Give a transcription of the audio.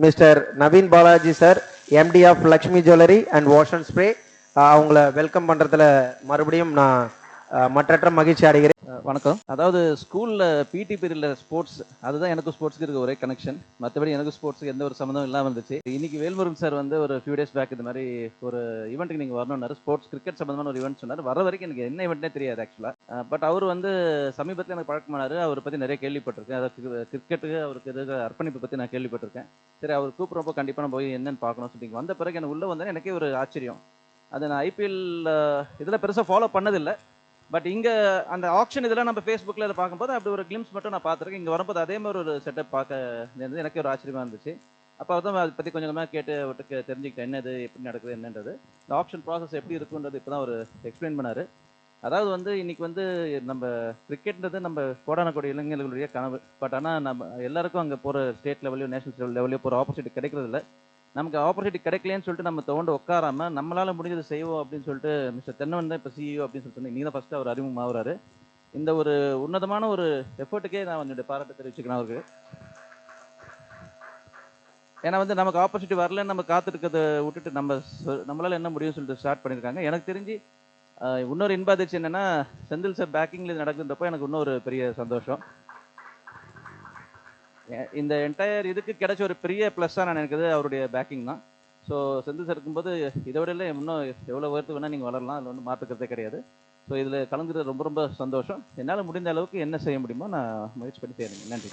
Mister Naveen Balaji sir, MD of Lakshmi jewellery and wash and spray, அவங்கள welcome பண்ணுறதுல மறுபடியும் நான் மற்றற்ற மகிழ்ச்சி அடைகிறேன். வணக்கம். அதாவது ஸ்கூலில் பிடி பீரியடில் ஸ்போர்ட்ஸ், அதுதான் எனக்கும் ஸ்போர்ட்ஸ்க்கு இருக்க ஒரே கனெக்ஷன். மற்றபடி எனக்கு ஸ்போர்ட்ஸுக்கு எந்த ஒரு சம்மந்தம் இல்லாமல் இருந்துச்சு. இன்னைக்கு வேல்முருகன் சார் வந்து ஒரு ஃபியூ டேஸ் பேக் இந்த மாதிரி ஒரு ஈவெண்ட்டுக்கு நீங்கள் வரணும்னாரு. ஸ்போர்ட்ஸ் கிரிக்கெட் சம்மந்தமான ஒரு ஈவெண்ட் சொன்னார். வர வரைக்கும் எனக்கு என்ன ஈவெண்ட்னே தெரியாது ஆக்சுவலாக. பட் அவர் வந்து சமீபத்தில் எனக்கு பழக்கமானார். அவரை பற்றி நிறைய கேள்விப்பட்டிருக்கேன். அதாவது கிரிக்கெட்டுக்கு அவருக்கு இருக்க அர்ப்பணிப்பை பற்றி நான் கேள்விப்பட்டிருக்கேன். சரி, அவர் கூப்பிட்றப்போ கண்டிப்பாக நான் போய் என்னென்னு பார்க்கணும்னு சொல்லிட்டு வந்த பிறகு எனக்கு உள்ளே வந்தேன். எனக்கே ஒரு ஆச்சரியம். அது நான் ஐபிஎல் இதில் பெருசாக ஃபாலோ பண்ணதில்லை. பட் இங்கே அந்த ஆக்ஷன் இதெல்லாம் நம்ம ஃபேஸ்புக்கில் இதை பார்க்கும்போது அப்படி ஒரு கிளிம்ஸ் மட்டும் நான் பார்த்துருக்கேன். இங்கே வரும்போது அதே மாதிரி ஒரு செட்டப் பார்க்க இருந்தது. எனக்கு ஒரு ஆச்சரியமாக இருந்துச்சு. அப்போ தான் அதை பற்றி கொஞ்சமாக கேட்டு அவர்கிட்ட தெரிஞ்சுக்கிட்டேன், என்னது எப்படி நடக்குது என்னன்றது, இந்த ஆப்ஷன் ப்ராசஸ் எப்படி இருக்குன்றது இப்போ தான் அவர் எக்ஸ்பிளைன் பண்ணார். அதாவது வந்து இன்றைக்கி வந்து நம்ம கிரிக்கெட்ன்றது நம்ம கோடான கோடி இளைஞர்களுடைய கனவு. பட் ஆனால் நம்ம எல்லாருக்கும் அங்கே போகிற ஸ்டேட் லெவலையோ நேஷனல் லெவலையோ போகிற ஆப்பர்ச்சுனிட்டி கிடைக்கிறதில்ல. நமக்கு ஆப்பர்ச்சுனிட்டி கிடைக்கலன்னு சொல்லிட்டு நம்ம தோண்டு உட்காராம நம்மளால முடிஞ்சது செய்வோம் அப்படின்னு சொல்லிட்டு மிஸ்டர் தென்னவன் தான் இப்போ சிஇஓ அப்படின்னு சொல்லிட்டு நீங்க தான் ஃபர்ஸ்ட் அவர் அறிமுகம் ஆகுறாரு. இந்த ஒரு உன்னதமான ஒரு எஃபர்ட்டுக்கே நான் என்னுடைய பாராட்டு தெரிவிச்சுக்கிறேன் அவருக்கு. ஏன்னா வந்து நமக்கு ஆப்பர்ச்சுனிட்டி வரலன்னு நம்ம காத்துருக்கிறத விட்டுட்டு நம்மளால என்ன முடியும்னு சொல்லிட்டு ஸ்டார்ட் பண்ணியிருக்காங்க. எனக்கு தெரிஞ்சு இன்னொரு இன்பாதிச்சு என்னன்னா, செந்தில் சார் பேக்கிங்ல இது நடக்குதுன்றப்போ எனக்கு இன்னொரு பெரிய சந்தோஷம். இந்த என்டையர் இதுக்கு கிடைச்ச ஒரு பெரிய ப்ளஸ்ஸாக நான் நினைக்கிறது அவருடைய பேக்கிங் தான். ஸோ செந்தில் சார் இருக்கும்போது இதை விட இல்லை இன்னும் எவ்வளோ உயரத்து வேணால் நீங்கள் வளரலாம், அதில் ஒன்றும் மாற்றுக்கிறதே கிடையாது. ஸோ இதில் கலந்துக்கிறது ரொம்ப ரொம்ப சந்தோஷம். என்னால் முடிந்த அளவுக்கு என்ன செய்ய முடியுமோ நான் முயற்சி பண்ணி செய்கிறேன். நன்றி.